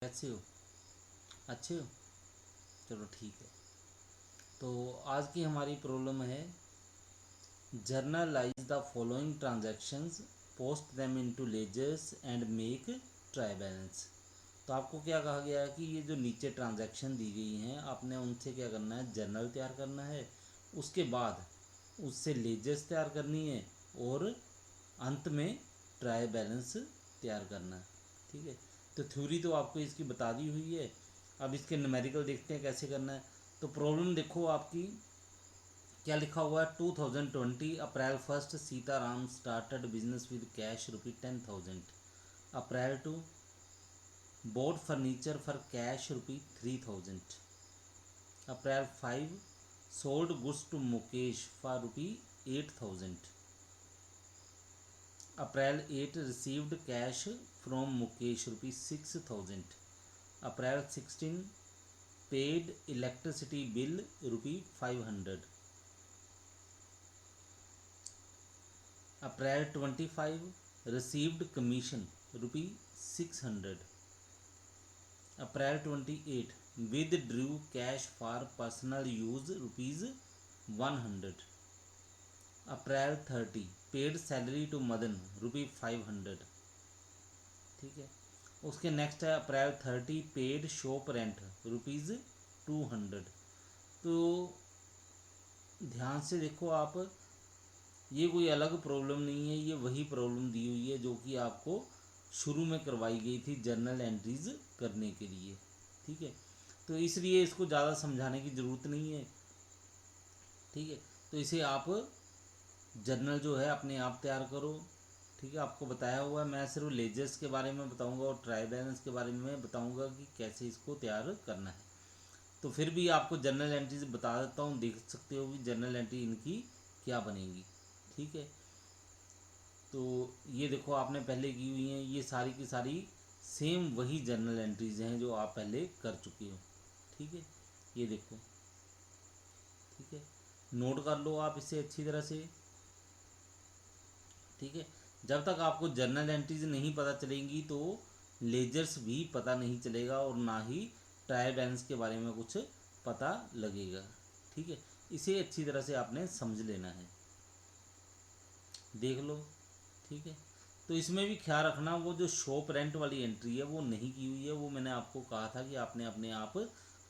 कैसे हो? अच्छे हो? चलो ठीक है। तो आज की हमारी प्रॉब्लम है journalise the following transactions, post them into ledgers and make trial balance. तो आपको क्या कहा गया है कि ये जो नीचे ट्रांजैक्शन दी गई हैं आपने उनसे क्या करना है, जर्नल तैयार करना है। उसके बाद उससे लेजर्स तैयार करनी है और अंत में ट्राई बैलेंस तैयार करना है। ठीक है। तो थ्योरी तो आपको इसकी बता दी हुई है। अब इसके न्यूमेरिकल देखते हैं कैसे करना है। तो प्रॉब्लम देखो आपकी क्या लिखा हुआ है। 2020 April 1 Sitaram started business with cash ₹10,000। April 2 bought furniture for cash ₹3,000। April 5 sold goods to Mukesh for ₹8,000। April 8 received cash from Mukesh ₹6,000। April 16 paid electricity bill ₹500। April 25 received commission ₹600। April 28 withdrew cash for personal use ₹100। April 30 paid salary to Madan ₹500। ठीक है। उसके next है अप्रैल 30 paid shop rent ₹200। तो ध्यान से देखो आप, ये कोई अलग प्रॉब्लम नहीं है, ये वही प्रॉब्लम दी हुई है जो कि आपको शुरू में करवाई गई थी जर्नल एंट्रीज करने के लिए। ठीक है। तो इसलिए इसको ज़्यादा समझाने की ज़रूरत नहीं है। ठीक है। तो इसे आप जर्नल जो है अपने आप तैयार करो। ठीक है। आपको बताया हुआ है, मैं सिर्फ लेजर्स के बारे में बताऊंगा और ट्राई बैलेंस के बारे में बताऊंगा कि कैसे इसको तैयार करना है। तो फिर भी आपको जर्नल एंट्रीज बता देता हूँ, देख सकते हो कि जर्नल एंट्री इनकी क्या बनेगी। ठीक है। तो ये देखो आपने पहले की हुई हैं, ये सारी की सारी सेम वही जर्नल एंट्रीज हैं जो आप पहले कर चुके हो। ठीक है। ये देखो। ठीक है। नोट कर लो आप इसे अच्छी तरह से। ठीक है। जब तक आपको जर्नल एंट्रीज नहीं पता चलेंगी तो लेजर्स भी पता नहीं चलेगा और ना ही ट्रायल बैलेंस के बारे में कुछ पता लगेगा। ठीक है। इसे अच्छी तरह से आपने समझ लेना है। देख लो। ठीक है। तो इसमें भी ख्याल रखना, वो जो शॉप रेंट वाली एंट्री है वो नहीं की हुई है, वो मैंने आपको कहा था कि आपने अपने आप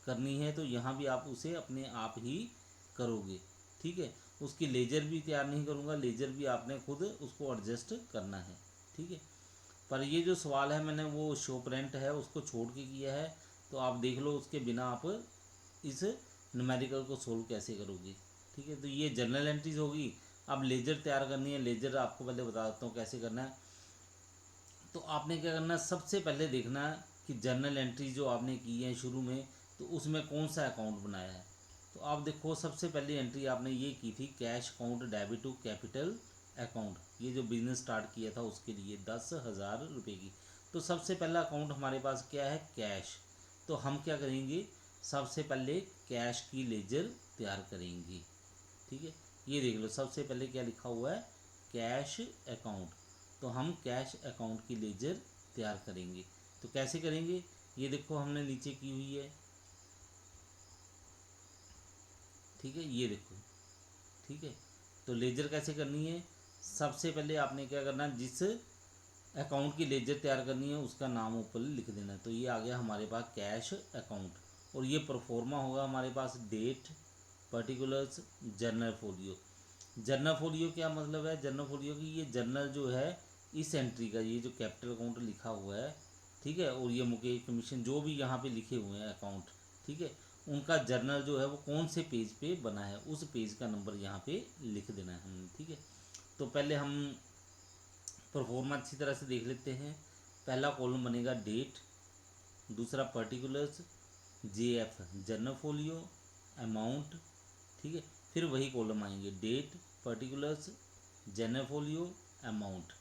करनी है, तो यहाँ भी आप उसे अपने आप ही करोगे। ठीक है। उसकी लेजर भी तैयार नहीं करूँगा, लेजर भी आपने खुद उसको एडजस्ट करना है। ठीक है। पर ये जो सवाल है मैंने वो शॉप रेंट है उसको छोड़ के किया है, तो आप देख लो उसके बिना आप इस न्यूमेरिकल को सोल्व कैसे करोगे। ठीक है। तो ये जर्नल एंट्रीज होगी। अब लेजर तैयार करनी है, लेजर आपको पहले बता देता हूँ कैसे करना है। तो आपने क्या करना है, सबसे पहले देखना है कि जर्नल एंट्री जो आपने की है शुरू में, तो उसमें कौन सा अकाउंट बनाया है। तो आप देखो सबसे पहली एंट्री आपने ये की थी cash account debit to capital account, ये जो बिजनेस स्टार्ट किया था उसके लिए 10,000 रुपये की। तो सबसे पहला अकाउंट हमारे पास क्या है, कैश। तो हम क्या करेंगे, सबसे पहले कैश की लेजर तैयार करेंगे। ठीक है। ये देख लो सबसे पहले क्या लिखा हुआ है, कैश अकाउंट। तो हम कैश अकाउंट की लेजर तैयार करेंगे। तो कैसे करेंगे, ये देखो हमने नीचे की हुई है। ठीक है। ये देखो। ठीक है। तो लेजर कैसे करनी है, सबसे पहले आपने क्या करना है, जिस अकाउंट की लेजर तैयार करनी है उसका नाम ऊपर लिख देना है। तो ये आ गया हमारे पास कैश अकाउंट और ये प्रोफोर्मा होगा हमारे पास date, particulars, journal folio. Journal folio क्या मतलब है, जर्नल फोलियो की ये जर्नल जो है इस एंट्री का, ये जो कैपिटल अकाउंट लिखा हुआ है, ठीक है, और ये मुकेश कमीशन जो भी यहाँ पे लिखे हुए हैं अकाउंट, ठीक है, उनका जर्नल जो है वो कौन से पेज पे बना है उस पेज का नंबर यहाँ पे लिख देना है हमने। ठीक है। तो पहले हम परफॉर्मा अच्छी तरह से देख लेते हैं। पहला कॉलम बनेगा डेट, दूसरा particulars, JF journal folio, amount. ठीक है। फिर वही कॉलम आएंगे date, particulars, journal folio, amount.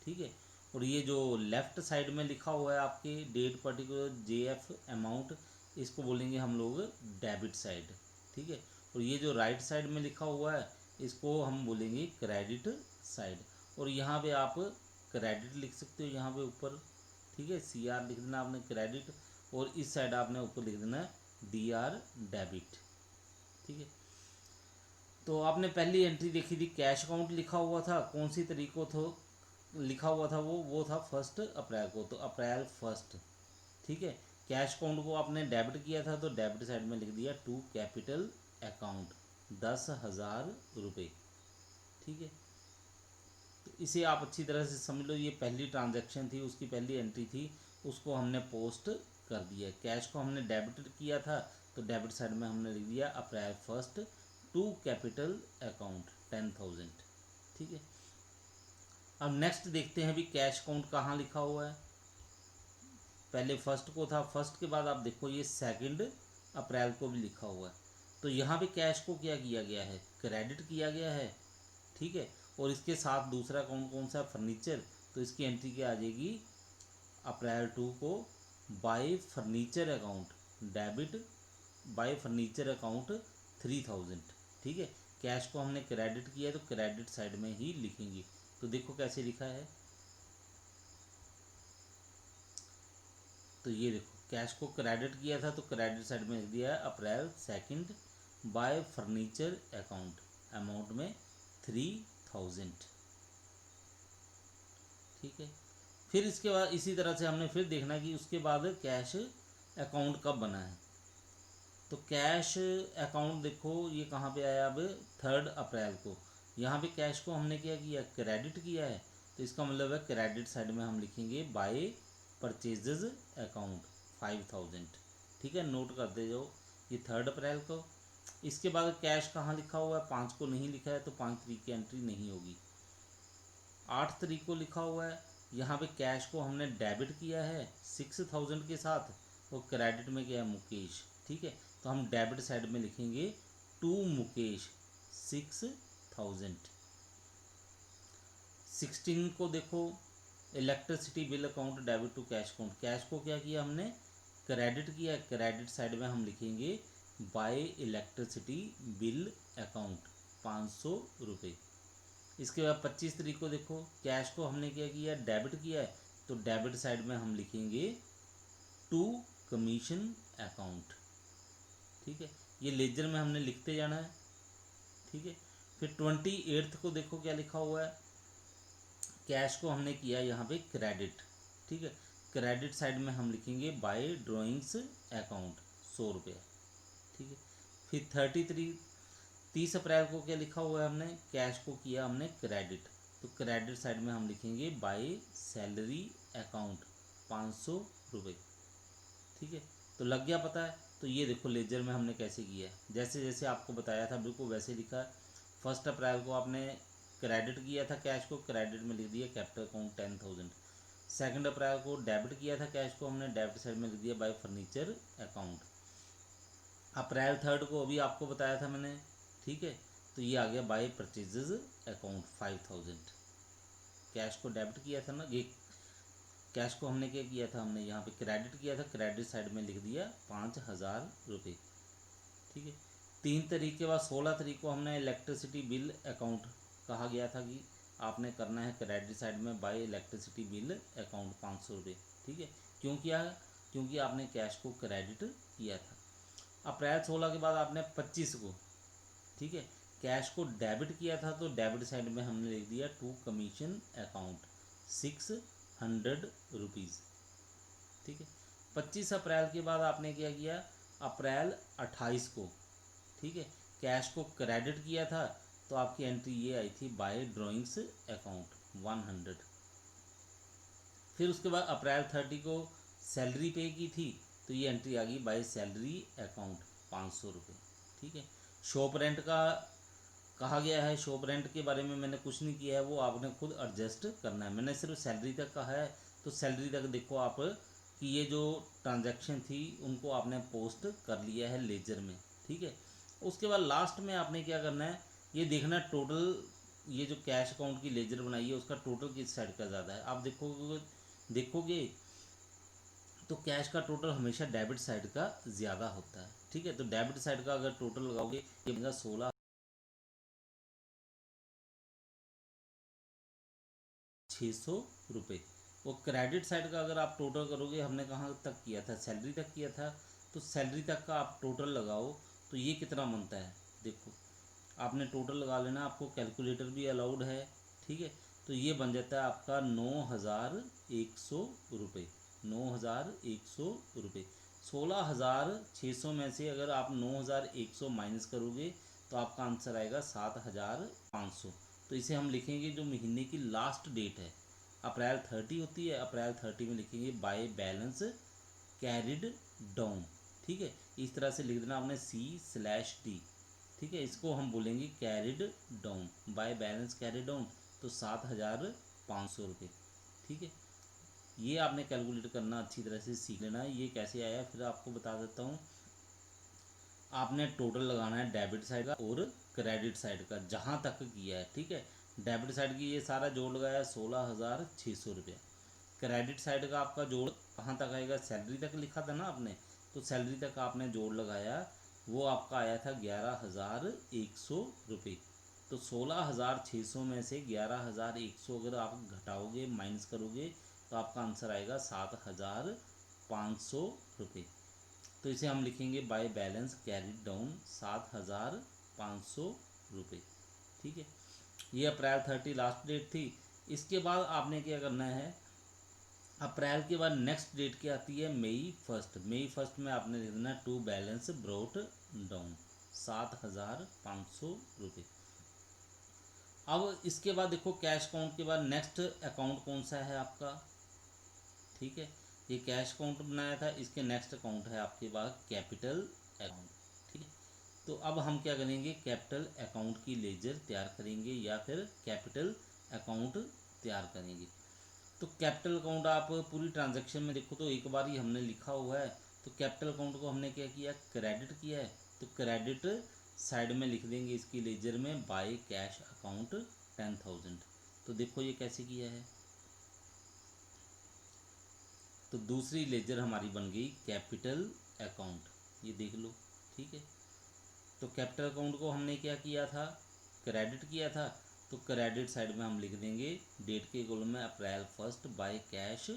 ठीक है। और ये जो लेफ्ट साइड में लिखा हुआ है आपके डेट, पर्टिकुलर, JF, अमाउंट, इसको बोलेंगे हम लोग डेबिट साइड। ठीक है। और ये जो राइट साइड में लिखा हुआ है इसको हम बोलेंगे क्रेडिट साइड। और यहाँ पे आप क्रेडिट लिख सकते हो यहाँ पे ऊपर। ठीक है, CR लिख देना आपने क्रेडिट, और इस साइड आपने ऊपर लिख देना DR डेबिट। ठीक है, तो आपने पहली एंट्री देखी थी, कैश अकाउंट लिखा हुआ था, कौन सी तारीख को था लिखा हुआ था, वो था 1 अप्रैल को, तो अप्रैल 1। ठीक है, कैश अकाउंट को आपने डेबिट किया था, तो डेबिट साइड में लिख दिया टू कैपिटल अकाउंट 10,000 रुपये। ठीक है, तो इसे आप अच्छी तरह से समझ लो, ये पहली ट्रांजैक्शन थी, उसकी पहली एंट्री थी, उसको हमने पोस्ट कर दिया। कैश को हमने डेबिट किया था, तो डेबिट साइड में हमने लिख दिया अप्रैल 1 टू कैपिटल अकाउंट 10,000। ठीक है, अब नेक्स्ट देखते हैं भी कैश अकाउंट कहाँ लिखा हुआ है। पहले 1 को था, 1 के बाद आप देखो ये 2 अप्रैल को भी लिखा हुआ है, तो यहाँ पे कैश को क्या किया गया है, क्रेडिट किया गया है। ठीक है, और इसके साथ दूसरा अकाउंट कौन सा, फर्नीचर, तो इसकी एंट्री क्या आ जाएगी, अप्रैल 2 को bye furniture account debit, bye furniture account 3,000। ठीक है, कैश को हमने क्रेडिट किया है, तो क्रेडिट साइड में ही लिखेंगे। तो देखो कैसे लिखा है, तो ये देखो कैश को क्रेडिट किया था, तो क्रेडिट साइड में लिख दिया है अप्रैल 2 बाय फर्नीचर अकाउंट अमाउंट में 3,000। ठीक है, फिर इसके बाद इसी तरह से हमने फिर देखना कि उसके बाद कैश अकाउंट कब बना है। तो कैश अकाउंट देखो ये कहाँ पे आया, अब 3 अप्रैल को। यहाँ पे कैश को हमने क्या किया, क्रेडिट किया है, तो इसका मतलब है क्रेडिट साइड में हम लिखेंगे बाय परचेजेज अकाउंट 5,000। ठीक है, नोट करते जाओ, ये 3 अप्रैल को। इसके बाद कैश कहाँ लिखा हुआ है, 5 को नहीं लिखा है, तो 5 तारीख की एंट्री नहीं होगी। 8 तारीख को लिखा हुआ है, यहाँ पे कैश को हमने डेबिट किया है 6,000 के साथ, और क्रेडिट में क्या है, मुकेश। ठीक है, तो हम डेबिट साइड में लिखेंगे टू मुकेश 6,000। 16 को देखो, electricity bill account debit to cash account, cash को क्या किया हमने, क्रेडिट किया, क्रेडिट साइड में हम लिखेंगे बाय इलेक्ट्रिसिटी बिल अकाउंट 500 रुपये। इसके बाद 25 तारीख को देखो, कैश को हमने क्या किया, डेबिट किया है, तो डेबिट साइड में हम लिखेंगे टू कमीशन अकाउंट। ठीक है, ये लेजर में हमने लिखते जाना है। ठीक है, फिर 28 को देखो क्या लिखा हुआ है, कैश को हमने किया यहाँ पे क्रेडिट। ठीक है, क्रेडिट साइड में हम लिखेंगे बाय ड्राइंग्स अकाउंट 100 रुपया। ठीक है, फिर 30 अप्रैल को क्या लिखा हुआ है, हमने कैश को किया हमने क्रेडिट, तो क्रेडिट साइड में हम लिखेंगे बाय सैलरी अकाउंट 500 रुपये। ठीक है, तो लग गया पता है। तो ये देखो लेजर में हमने कैसे किया है, जैसे जैसे आपको बताया था बिल्कुल वैसे लिखा है। 1 अप्रैल को आपने क्रेडिट किया था कैश को, क्रेडिट में लिख दिया कैपिटल अकाउंट 10,000। 2 अप्रैल को डेबिट किया था कैश को, हमने डेबिट साइड में लिख दिया बाय फर्नीचर अकाउंट। अप्रैल 3 को अभी आपको बताया था मैंने। ठीक है, तो ये आ गया बाय परचेजेज अकाउंट 5,000। कैश को डेबिट किया था ना, ये कैश को हमने क्या किया था, हमने यहाँ पे क्रेडिट किया था, क्रेडिट साइड में लिख दिया 5,000 रुपये। ठीक है, 3 तारीख के बाद 16 तारीख को हमने इलेक्ट्रिसिटी बिल अकाउंट कहा गया था कि आपने करना है क्रेडिट साइड में बाय इलेक्ट्रिसिटी बिल अकाउंट 500 रुपये। ठीक है, क्यों किया है, क्योंकि आपने कैश को क्रेडिट किया था। अप्रैल 16 के बाद आपने 25 को, ठीक है, कैश को डेबिट किया था, तो डेबिट साइड में हमने लिख दिया टू कमीशन अकाउंट 600 रुपीज़। ठीक है, 25 अप्रैल के बाद आपने क्या किया, अप्रैल 28 को, ठीक है, कैश को क्रेडिट किया था, तो आपकी एंट्री ये आई थी बाय ड्राइंग्स अकाउंट 100। फिर उसके बाद अप्रैल 30 को सैलरी पे की थी, तो ये एंट्री आ गई बाय सैलरी अकाउंट 500 रुपये। ठीक है, शॉप रेंट का कहा गया है, शॉप रेंट के बारे में मैंने कुछ नहीं किया है, वो आपने खुद एडजस्ट करना है। मैंने सिर्फ सैलरी तक कहा है, तो सैलरी तक देखो आप कि ये जो ट्रांजैक्शन थी उनको आपने पोस्ट कर लिया है लेजर में। ठीक है, उसके बाद लास्ट में आपने क्या करना है, ये देखना टोटल, ये जो कैश अकाउंट की लेजर बनाई है उसका टोटल किस साइड का ज़्यादा है। आप देखोगे तो कैश का टोटल हमेशा डेबिट साइड का ज़्यादा होता है। ठीक है, तो डेबिट साइड का अगर टोटल लगाओगे ये बनेगा 16,600 रुपये। वो क्रेडिट साइड का अगर आप टोटल करोगे, हमने कहाँ तक किया था, सैलरी तक किया था, तो सैलरी तक का आप टोटल लगाओ तो ये कितना बनता है। देखो आपने टोटल लगा लेना, आपको कैलकुलेटर भी अलाउड है, ठीक है। तो ये बन जाता है आपका 9,100 रुपये, 9,100 रुपये। 16,600 में से अगर आप 9,100 माइनस करोगे तो आपका आंसर आएगा 7,500। तो इसे हम लिखेंगे, जो महीने की लास्ट डेट है अप्रैल 30 होती है, अप्रैल 30 में लिखेंगे बाय बैलेंस कैरिड डाउन, ठीक है। इस तरह से लिख देना आपने C/D, ठीक है। इसको हम बोलेंगे carried down, by balance carried down, तो 7,500 रुपये, ठीक है। ये आपने कैलकुलेट करना अच्छी तरह से सीख लेना है। ये कैसे आया फिर आपको बता देता हूँ। आपने टोटल लगाना है डेबिट साइड का और क्रेडिट साइड का, जहाँ तक किया है, ठीक है। डेबिट साइड की ये सारा जोड़ लगाया 16,600 रुपया। क्रेडिट साइड का आपका जोड़ कहाँ तक आएगा, सैलरी तक लिखा था ना आपने, तो सैलरी तक आपने जोड़ लगाया, वो आपका आया था 11,100 रुपये। तो 16,600 में से 11,100 अगर आप घटाओगे, माइनस करोगे, तो आपका आंसर आएगा 7,500 रुपये। तो इसे हम लिखेंगे बाय बैलेंस कैरिड डाउन 7,500 रुपये, ठीक है। ये अप्रैल 30 लास्ट डेट थी। इसके बाद आपने क्या करना है, अप्रैल के बाद नेक्स्ट डेट क्या आती है, मई 1। मई 1 में आपने लिख देना टू बैलेंस ब्रोट डाउन 7,500 रुपये। अब इसके बाद देखो कैश अकाउंट के बाद नेक्स्ट अकाउंट कौन सा है आपका, ठीक है। ये कैश अकाउंट बनाया था, इसके नेक्स्ट अकाउंट है आपके पास कैपिटल अकाउंट, ठीक है। तो अब हम क्या करेंगे, कैपिटल अकाउंट की लेजर तैयार करेंगे या फिर कैपिटल अकाउंट तैयार करेंगे। तो कैपिटल अकाउंट आप पूरी ट्रांजैक्शन में देखो तो एक बार ही हमने लिखा हुआ है। तो कैपिटल अकाउंट को हमने क्या किया, क्रेडिट किया है, तो क्रेडिट साइड में लिख देंगे इसकी लेजर में बाय कैश अकाउंट 10,000। तो देखो ये कैसे किया है, तो दूसरी लेजर हमारी बन गई कैपिटल अकाउंट, ये देख लो, ठीक है। तो कैपिटल अकाउंट को हमने क्या किया था, क्रेडिट किया था, तो क्रेडिट साइड में हम लिख देंगे डेट के कॉलम में अप्रैल 1 बाय कैश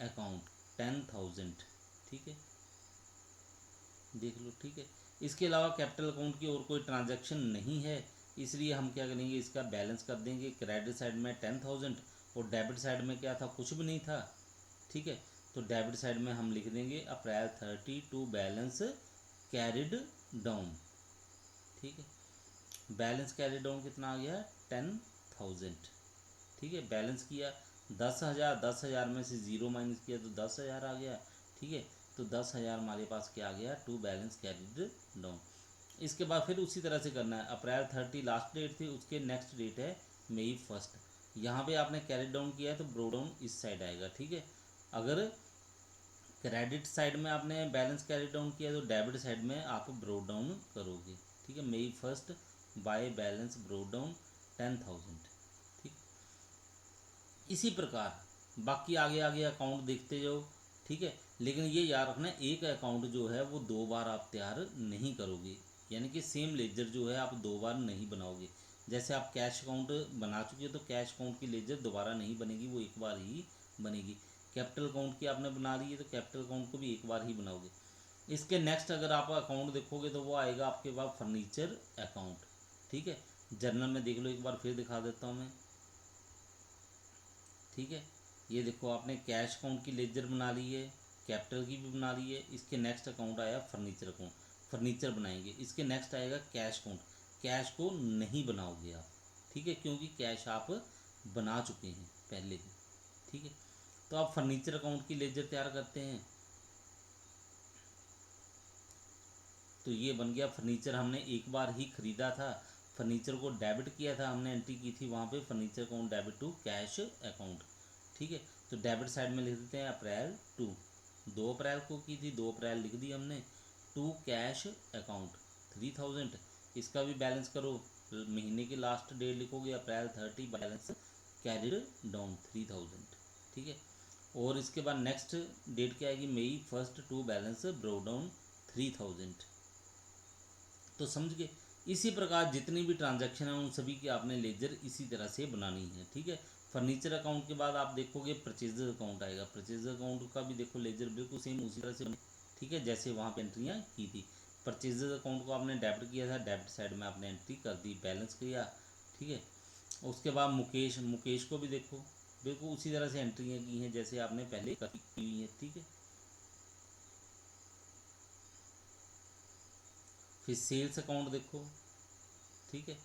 अकाउंट 10,000, ठीक है, देख लो, ठीक है। इसके अलावा कैपिटल अकाउंट की और कोई ट्रांजैक्शन नहीं है, इसलिए हम क्या करेंगे, इसका बैलेंस कर देंगे। क्रेडिट साइड में 10,000 और डेबिट साइड में क्या था, कुछ भी नहीं था, ठीक है। तो डेबिट साइड में हम लिख देंगे अप्रैल 30 टू बैलेंस कैरिड डाउन, ठीक है। बैलेंस कैरी डाउन कितना आ गया, 10,000, ठीक है। बैलेंस किया 10,000, 10,000 में से 0 माइनस किया तो 10,000 आ गया, ठीक है। तो 10,000 हमारे पास क्या आ गया, टू बैलेंस कैरिड डाउन। इसके बाद फिर उसी तरह से करना है, अप्रैल 30 लास्ट डेट थी, उसके नेक्स्ट डेट है मई 1। यहाँ पे आपने कैरिड डाउन किया है तो ब्रो डाउन इस साइड आएगा, ठीक है। अगर क्रेडिट साइड में आपने बैलेंस कैरी डाउन किया तो डेबिट साइड में आप ब्रो डाउन करोगे, ठीक है। मई 1 बाय बैलेंस ब्रो डाउन 10,000, ठीक। इसी प्रकार बाकी आगे आगे अकाउंट देखते जाओ, ठीक है। लेकिन ये याद रखना, एक अकाउंट जो है वो 2 बार आप तैयार नहीं करोगे, यानी कि सेम लेजर जो है आप 2 बार नहीं बनाओगे। जैसे आप कैश अकाउंट बना चुके हो तो कैश अकाउंट की लेजर दोबारा नहीं बनेगी, वो एक बार ही बनेगी। कैपिटल अकाउंट की आपने बना ली है तो कैपिटल अकाउंट को भी एक बार ही बनाओगे। इसके नेक्स्ट अगर आप अकाउंट देखोगे तो वो आएगा आपके पास फर्नीचर अकाउंट, ठीक है। जर्नल में देख लो, एक बार फिर दिखा देता हूँ मैं, ठीक है। ये देखो आपने कैश अकाउंट की लेजर बना ली है, कैपिटल की भी बना ली है। इसके नेक्स्ट अकाउंट आया फर्नीचर अकाउंट, फर्नीचर बनाएंगे। इसके नेक्स्ट आएगा कैश अकाउंट, कैश को नहीं बनाओगे आप, ठीक है, क्योंकि कैश आप बना चुके हैं पहले ही, ठीक है। तो आप फर्नीचर अकाउंट की लेजर तैयार करते हैं, तो ये बन गया फर्नीचर, हमने एक बार ही खरीदा था, फर्नीचर को डेबिट किया था, हमने एंट्री की थी वहाँ पे furniture account debit to cash account, ठीक है। तो डेबिट साइड में लिख देते हैं अप्रैल 2, 2 अप्रैल को की थी, 2 अप्रैल लिख दी हमने, टू कैश अकाउंट 3,000। इसका भी बैलेंस करो, महीने की लास्ट डेट लिखोगे अप्रैल 30 बैलेंस कैरिड डाउन 3,000, ठीक है। और इसके बाद नेक्स्ट डेट क्या आएगी, मई 1 टू बैलेंस ब्रो डाउन 3,000। तो समझ गए। इसी प्रकार जितनी भी ट्रांजैक्शन है उन सभी की आपने लेजर इसी तरह से बनानी है, ठीक है। फर्नीचर अकाउंट के बाद आप देखोगे परचेजर अकाउंट आएगा। परचेजर अकाउंट का भी देखो लेजर बिल्कुल सेम उसी तरह से, ठीक है, जैसे वहाँ पे एंट्रियाँ की थी। परचेजर अकाउंट को आपने डेबिट किया था, डेबिट साइड में आपने एंट्री कर दी, बैलेंस किया, ठीक है। उसके बाद मुकेश, मुकेश को भी देखो बिल्कुल उसी तरह से एंट्रियाँ की हैं जैसे आपने पहले की हुई है, ठीक है। फिर सेल्स अकाउंट देखो, ठीक है।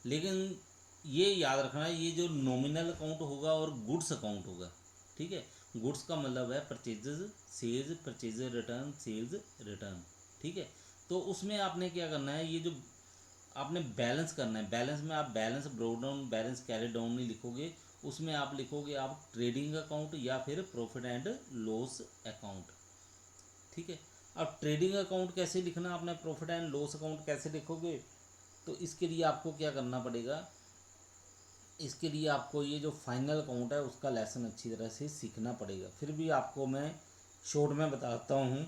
लेकिन ये याद रखना, ये जो नॉमिनल अकाउंट होगा और गुड्स अकाउंट होगा, ठीक है। गुड्स का मतलब है purchases sales, purchaser return, sales return, ठीक है। तो उसमें आपने क्या करना है, ये जो आपने बैलेंस करना है, बैलेंस में आप balance broad down, balance carry down नहीं लिखोगे, उसमें आप लिखोगे आप ट्रेडिंग अकाउंट या फिर प्रॉफिट एंड लॉस अकाउंट, ठीक है। अब ट्रेडिंग अकाउंट कैसे लिखना, आपने प्रॉफिट एंड लॉस अकाउंट कैसे लिखोगे, तो इसके लिए आपको क्या करना पड़ेगा, इसके लिए आपको ये जो फाइनल अकाउंट है उसका लेसन अच्छी तरह से सीखना पड़ेगा। फिर भी आपको मैं शॉर्ट में बताता हूँ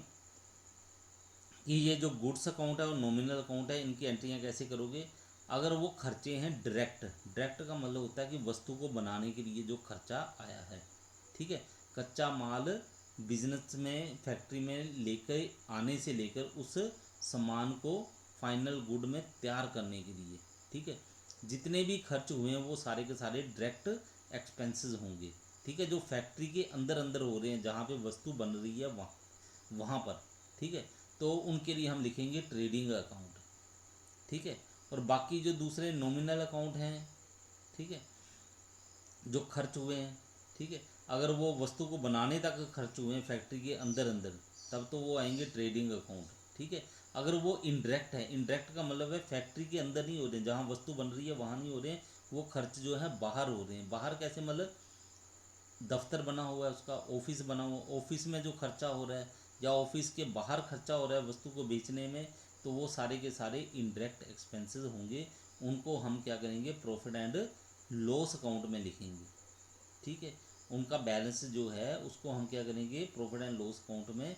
कि ये जो गुड्स अकाउंट है और नॉमिनल अकाउंट है, इनकी एंट्रियाँ कैसे करोगे। अगर वो खर्चे हैं डायरेक्ट, डायरेक्ट का मतलब होता है कि वस्तु को बनाने के लिए जो खर्चा आया है, ठीक है, कच्चा माल बिजनेस में फैक्ट्री में लेकर आने से लेकर उस सामान को फाइनल गुड में तैयार करने के लिए, ठीक है, जितने भी खर्च हुए हैं वो सारे के सारे डायरेक्ट एक्सपेंसेस होंगे, ठीक है, जो फैक्ट्री के अंदर अंदर हो रहे हैं जहाँ पे वस्तु बन रही है वहाँ वहाँ पर, ठीक है। तो उनके लिए हम लिखेंगे ट्रेडिंग अकाउंट, ठीक है। और बाकी जो दूसरे नॉमिनल अकाउंट हैं, ठीक है, जो खर्च हुए हैं, ठीक है, अगर वो वस्तु को बनाने तक खर्च हुए हैं फैक्ट्री के अंदर अंदर, तब तो वो आएंगे ट्रेडिंग अकाउंट, ठीक है। अगर वो इनडायरेक्ट है, इनडायरेक्ट का मतलब है फैक्ट्री के अंदर नहीं हो रहे हैं, जहाँ वस्तु बन रही है वहाँ नहीं हो रहे हैं, वो खर्च जो है बाहर हो रहे हैं। बाहर कैसे, मतलब दफ्तर बना हुआ है, उसका ऑफिस बना हुआ, ऑफिस में जो खर्चा हो रहा है या ऑफिस के बाहर खर्चा हो रहा है वस्तु को बेचने में, तो वो सारे के सारे इनडायरेक्ट एक्सपेंसेस होंगे। उनको हम क्या करेंगे, प्रॉफिट एंड लॉस अकाउंट में लिखेंगे, ठीक है। उनका बैलेंस जो है उसको हम क्या करेंगे, प्रॉफिट एंड लॉस अकाउंट में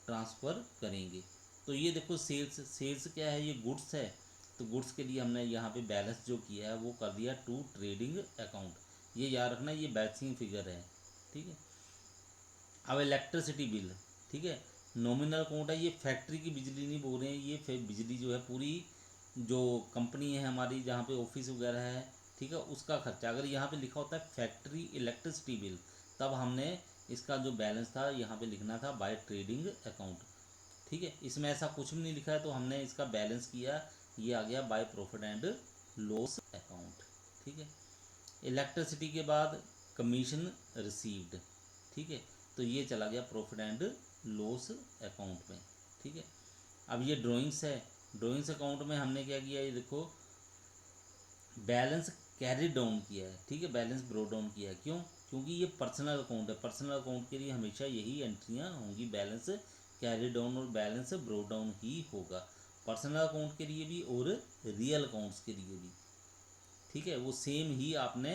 ट्रांसफ़र करेंगे। तो ये देखो सेल्स, सेल्स क्या है, ये गुड्स है, तो गुड्स के लिए हमने यहाँ पे बैलेंस जो किया है वो कर दिया टू ट्रेडिंग अकाउंट। ये याद रखना, ये बैचिंग फिगर है, ठीक है। अब इलेक्ट्रिसिटी बिल, ठीक है, नॉमिनल अकाउंट है, ये फैक्ट्री की बिजली नहीं बोल रहे हैं, ये बिजली जो है पूरी जो कंपनी है हमारी जहाँ पे ऑफिस वगैरह है, ठीक है, उसका खर्चा। अगर यहाँ पे लिखा होता है फैक्ट्री इलेक्ट्रिसिटी बिल, तब हमने इसका जो बैलेंस था यहाँ पे लिखना था बाय ट्रेडिंग अकाउंट, ठीक है। इसमें ऐसा कुछ भी नहीं लिखा है तो हमने इसका बैलेंस किया, ये आ गया by profit and loss account, ठीक है। इलेक्ट्रिसिटी के बाद कमीशन रिसीव्ड, ठीक है, तो ये चला गया प्रॉफिट एंड लॉस अकाउंट में, ठीक है। अब ये ड्राइंग्स है, ड्राइंग्स अकाउंट में हमने क्या किया, ये देखो बैलेंस कैरी डाउन किया है, ठीक है, बैलेंस ब्रो डाउन किया है, क्यों, क्योंकि ये पर्सनल अकाउंट है, पर्सनल अकाउंट के लिए हमेशा यही एंट्रियाँ होंगी, बैलेंस कैरी डाउन और बैलेंस ब्रो डाउन ही होगा, पर्सनल अकाउंट के लिए भी और रियल अकाउंट्स के लिए भी, ठीक है, वो सेम ही आपने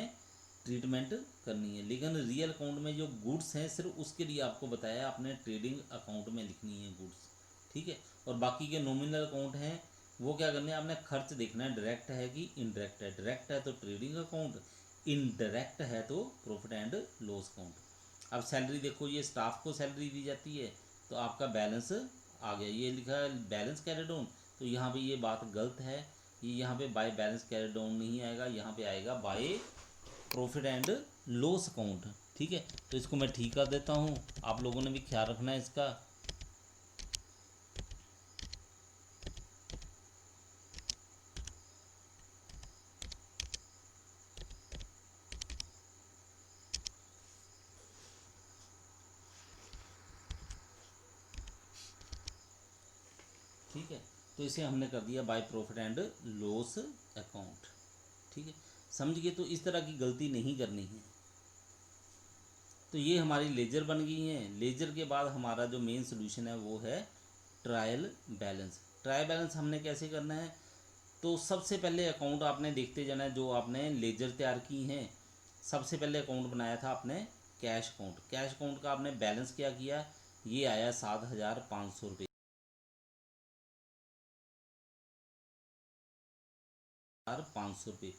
ट्रीटमेंट करनी है। लेकिन रियल अकाउंट में जो गुड्स हैं सिर्फ उसके लिए आपको बताया आपने ट्रेडिंग अकाउंट में लिखनी है गुड्स, ठीक है। और बाकी के नॉमिनल अकाउंट हैं वो क्या करने हैं, आपने खर्च देखना है डायरेक्ट है कि इनडायरेक्ट है, डायरेक्ट है तो ट्रेडिंग अकाउंट, इनडायरेक्ट है तो प्रॉफिट एंड लॉस अकाउंट। अब सैलरी देखो, ये स्टाफ को सैलरी दी जाती है तो आपका बैलेंस आ गया, ये लिखा है बैलेंस कैरी डाउन, तो यहाँ पे ये बात गलत है, ये यहाँ पे बाय बैलेंस कैरी डाउन नहीं आएगा, यहाँ पे आएगा by profit and loss account, ठीक है। तो इसको मैं ठीक कर देता हूँ, आप लोगों ने भी ख्याल रखना है इसका। ठीक है, तो इसे हमने कर दिया by profit and loss account, ठीक है, समझ गए। तो इस तरह की गलती नहीं करनी है। तो ये हमारी लेजर बन गई है। लेजर के बाद हमारा जो मेन सोल्यूशन है वो है ट्रायल बैलेंस। ट्रायल बैलेंस हमने कैसे करना है, तो सबसे पहले अकाउंट आपने देखते जाना है, जो आपने लेजर तैयार की हैं। सबसे पहले अकाउंट बनाया था आपने कैश अकाउंट, कैश अकाउंट का आपने बैलेंस क्या किया, ये आया 7,500 रुपये, 7,500 रुपये।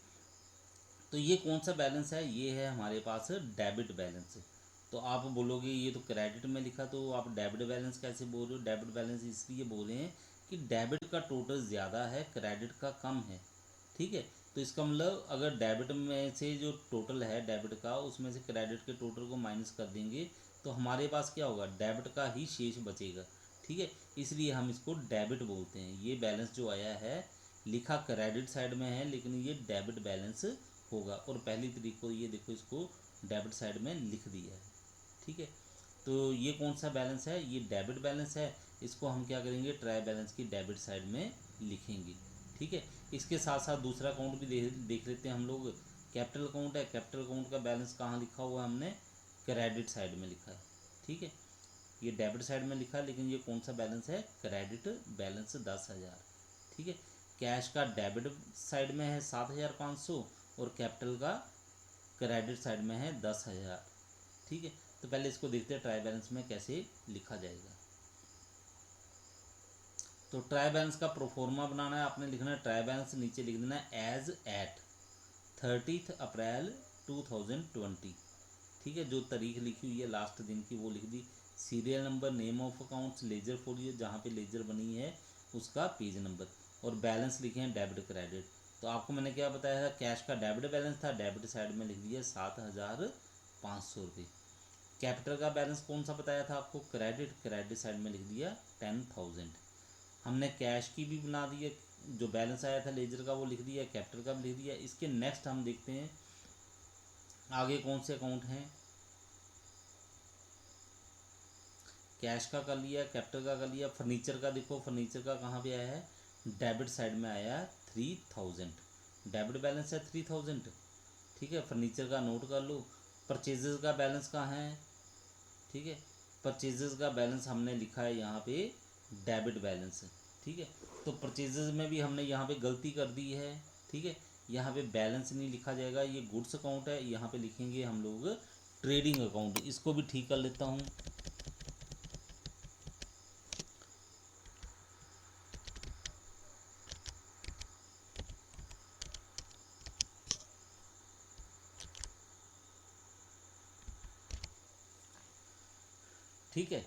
तो ये कौन सा बैलेंस है, ये है हमारे पास डेबिट बैलेंस। तो आप बोलोगे ये तो क्रेडिट में लिखा, तो आप डेबिट बैलेंस कैसे बोल रहे हो? डेबिट बैलेंस इसलिए बोल रहे हैं कि डेबिट का टोटल ज़्यादा है, क्रेडिट का कम है। ठीक है, तो इसका मतलब अगर डेबिट में से जो टोटल है डेबिट का, उसमें से क्रेडिट के टोटल को माइनस कर देंगे तो हमारे पास क्या होगा, डेबिट का ही शेष बचेगा। ठीक है, इसलिए हम इसको डेबिट बोलते हैं। ये बैलेंस जो आया है लिखा क्रेडिट साइड में है, लेकिन ये डेबिट बैलेंस होगा। और पहली तरीक को ये देखो, इसको डेबिट साइड में लिख दिया है। ठीक है, तो ये कौन सा बैलेंस है, ये डेबिट बैलेंस है। इसको हम क्या करेंगे, ट्राई बैलेंस की डेबिट साइड में लिखेंगे। ठीक है, इसके साथ साथ दूसरा अकाउंट भी देख लेते हैं हम लोग। कैपिटल अकाउंट है, कैपिटल अकाउंट का बैलेंस कहाँ लिखा हुआ है, हमने क्रेडिट साइड में लिखा है। ठीक है, ये डेबिट साइड में लिखा है, लेकिन ये कौन सा बैलेंस है, क्रेडिट बैलेंस 10,000। ठीक है, कैश का डेबिट साइड में है 7,500 और कैपिटल का क्रेडिट साइड में है 10,000। ठीक है, तो पहले इसको देखते हैं ट्राई बैलेंस में कैसे लिखा जाएगा। तो ट्राई बैलेंस का प्रोफॉर्मा बनाना है, आपने लिखना है ट्राई बैलेंस, नीचे लिख देना है एज एट 30 अप्रैल 2020। ठीक है, जो तारीख लिखी हुई है लास्ट दिन की वो लिख दी। Serial number, name of accounts, ledger folio जहाँ पे लेजर बनी है उसका पेज नंबर, और बैलेंस लिखे हैं डेबिट क्रेडिट। तो आपको मैंने क्या बताया था, कैश का डेबिट बैलेंस था, डेबिट साइड में लिख दिया 7,500 रुपये। कैपिटल का बैलेंस कौन सा बताया था आपको, क्रेडिट, क्रेडिट साइड में लिख दिया 10,000। हमने कैश की भी बना दी है, जो बैलेंस आया था लेजर का वो लिख दिया, कैपिटल का भी लिख दिया। इसके नेक्स्ट हम देखते हैं आगे कौन से अकाउंट हैं। कैश का कर लिया, कैपिटल का कर लिया। फर्नीचर का देखो, फर्नीचर का कहाँ पे आया है, डेबिट साइड में आया 3,000, डेबिट बैलेंस है 3,000। ठीक है, फर्नीचर का नोट कर लो। परचेजेस का बैलेंस कहाँ है, ठीक है, परचेजेस का बैलेंस हमने लिखा है यहाँ पे डेबिट बैलेंस। ठीक है, तो परचेजेस में भी हमने यहाँ पे गलती कर दी है। ठीक है, यहाँ पे बैलेंस नहीं लिखा जाएगा, ये गुड्स अकाउंट है, यहाँ पे लिखेंगे हम लोग ट्रेडिंग अकाउंट। इसको भी ठीक कर लेता हूँ। ठीक है,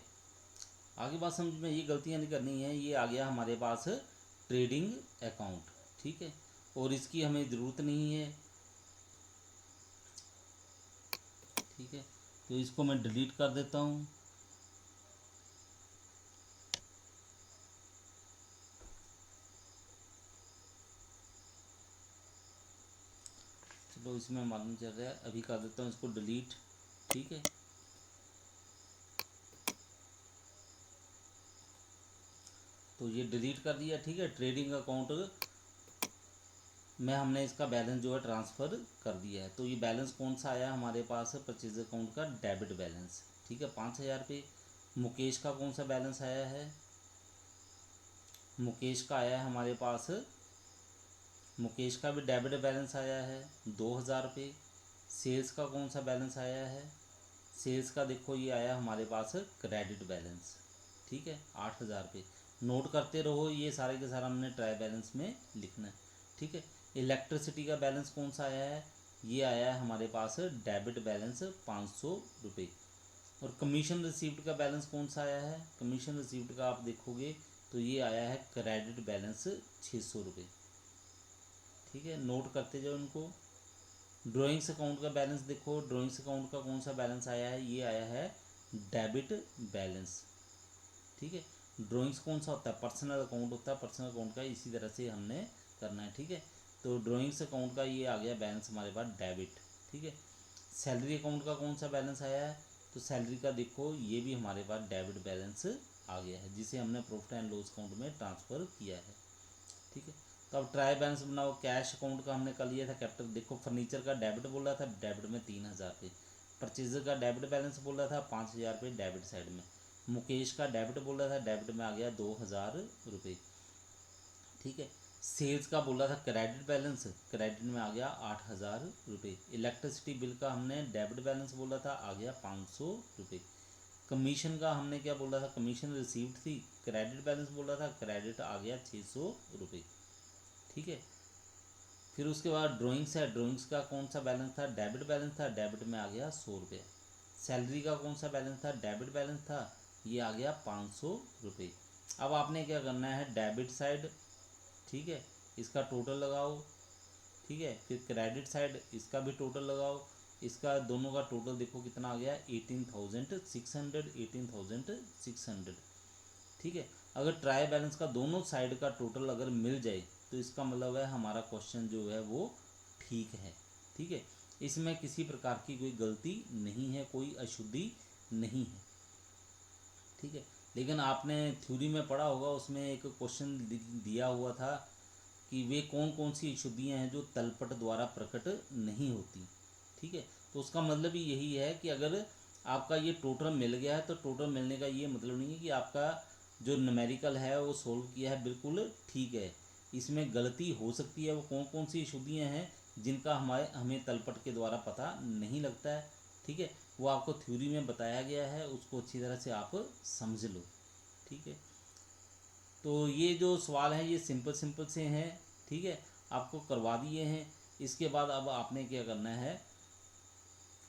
आगे बात समझ में, ये गलतियाँ नहीं करनी है। ये आ गया हमारे पास ट्रेडिंग अकाउंट। ठीक है, और इसकी हमें ज़रूरत नहीं है। ठीक है, तो इसको मैं डिलीट कर देता हूँ। चलो, इसमें मालूम चल रहा है, अभी कर देता हूँ इसको डिलीट। ठीक है, तो ये डिलीट कर दिया। ठीक है, ट्रेडिंग अकाउंट में हमने इसका बैलेंस जो है ट्रांसफ़र कर दिया है। तो ये बैलेंस कौन सा आया हमारे पास, परचेज अकाउंट का डेबिट बैलेंस। ठीक है, 5,000 रुपये। मुकेश का कौन सा बैलेंस आया है, मुकेश का आया है हमारे पास, मुकेश का भी डेबिट बैलेंस आया है 2,000 रुपये। सेल्स का कौन सा बैलेंस आया है, सेल्स का देखो ये आया हमारे पास क्रेडिट बैलेंस। ठीक है, 8,000 रुपये। नोट करते रहो, ये सारे के सारा हमने ट्राई बैलेंस में लिखना है। ठीक है, इलेक्ट्रिसिटी का बैलेंस कौन सा आया है, ये आया है हमारे पास डेबिट बैलेंस 500 रुपये। और कमीशन रिसीव्ड का बैलेंस कौन सा आया है, कमीशन रिसीव्ड का आप देखोगे तो ये आया है क्रेडिट बैलेंस 600 रुपये। ठीक है, नोट करते जाओ इनको। ड्राइंग्स अकाउंट का बैलेंस देखो, ड्राइंग्स अकाउंट का कौन सा बैलेंस आया है, ये आया है डेबिट बैलेंस। ठीक है, ड्राइंग्स कौन सा होता है, पर्सनल अकाउंट होता है, पर्सनल अकाउंट का इसी तरह से हमने करना है। ठीक है, तो ड्राइंग्स अकाउंट का ये आ गया बैलेंस हमारे पास डेबिट। ठीक है, सैलरी अकाउंट का कौन सा बैलेंस आया है, तो सैलरी का देखो ये भी हमारे पास डेबिट बैलेंस आ गया है, जिसे हमने प्रॉफिट एंड लॉस अकाउंट में ट्रांसफ़र किया है। ठीक है, तो अब ट्राई बैलेंस बनाओ। कैश अकाउंट का हमने कर लिया था कैपिटल, देखो फर्नीचर का डेबिट बोल रहा था, डेबिट में 3,000 रुपये। परचेजर का डेबिट बैलेंस बोल रहा था 5,000 रुपये डेबिट साइड में। मुकेश का डेबिट बोल रहा था, डेबिट में आ गया 2,000 रुपये। ठीक है, सेल्स का बोल रहा था क्रेडिट बैलेंस, क्रेडिट में आ गया 8,000 रुपये। इलेक्ट्रिसिटी बिल का हमने डेबिट बैलेंस बोला था, आ गया 500 रुपये। कमीशन का हमने क्या बोला था, कमीशन रिसीव्ड थी, क्रेडिट बैलेंस बोला था, क्रेडिट आ गया 600 रुपये। ठीक है, फिर उसके बाद ड्राइंग्स है, ड्राइंग्स का कौन सा बैलेंस था, डेबिट बैलेंस था, डेबिट में आ गया 100 रुपये। सैलरी का कौन सा बैलेंस था, डेबिट बैलेंस था, ये आ गया 500 रुपये। अब आपने क्या करना है, डेबिट साइड, ठीक है, इसका टोटल लगाओ, ठीक है, फिर क्रेडिट साइड इसका भी टोटल लगाओ, इसका दोनों का टोटल देखो कितना आ गया, 18,600, 18,600, ठीक है। अगर ट्राई बैलेंस का दोनों साइड का टोटल अगर मिल जाए तो इसका मतलब है हमारा क्वेश्चन जो है वो ठीक है, ठीक है। इसमें किसी प्रकार की कोई गलती नहीं है, कोई अशुद्धि नहीं है, ठीक है। लेकिन आपने थ्योरी में पढ़ा होगा, उसमें एक क्वेश्चन दिया हुआ था कि वे कौन कौन सी अशुद्धियाँ हैं जो तलपट द्वारा प्रकट नहीं होती, ठीक है। तो उसका मतलब ही यही है कि अगर आपका ये टोटल मिल गया है तो टोटल मिलने का ये मतलब नहीं है कि आपका जो न्यूमेरिकल है वो सोल्व किया है बिल्कुल ठीक है। इसमें गलती हो सकती है। वो कौन कौन सी अशुद्धियाँ हैं जिनका हमें तलपट के द्वारा पता नहीं लगता है, ठीक है, वो आपको थ्योरी में बताया गया है, उसको अच्छी तरह से आप समझ लो, ठीक है। तो ये जो सवाल हैं ये सिंपल सिंपल से हैं, ठीक है, आपको करवा दिए हैं। इसके बाद अब आपने क्या करना है,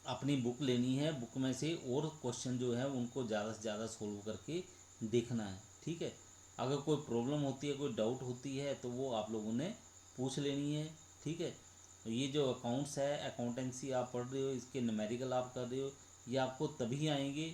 अपनी बुक लेनी है, बुक में से और क्वेश्चन जो है उनको ज़्यादा से ज़्यादा सोल्व करके देखना है, ठीक है। अगर कोई प्रॉब्लम होती है, कोई डाउट होती है तो वो आप लोगों ने पूछ लेनी है, ठीक है। ये जो अकाउंट्स है, अकाउंटेंसी आप पढ़ रहे हो, इसके न्यूमेरिकल आप कर रहे हो, ये आपको तभी आएंगे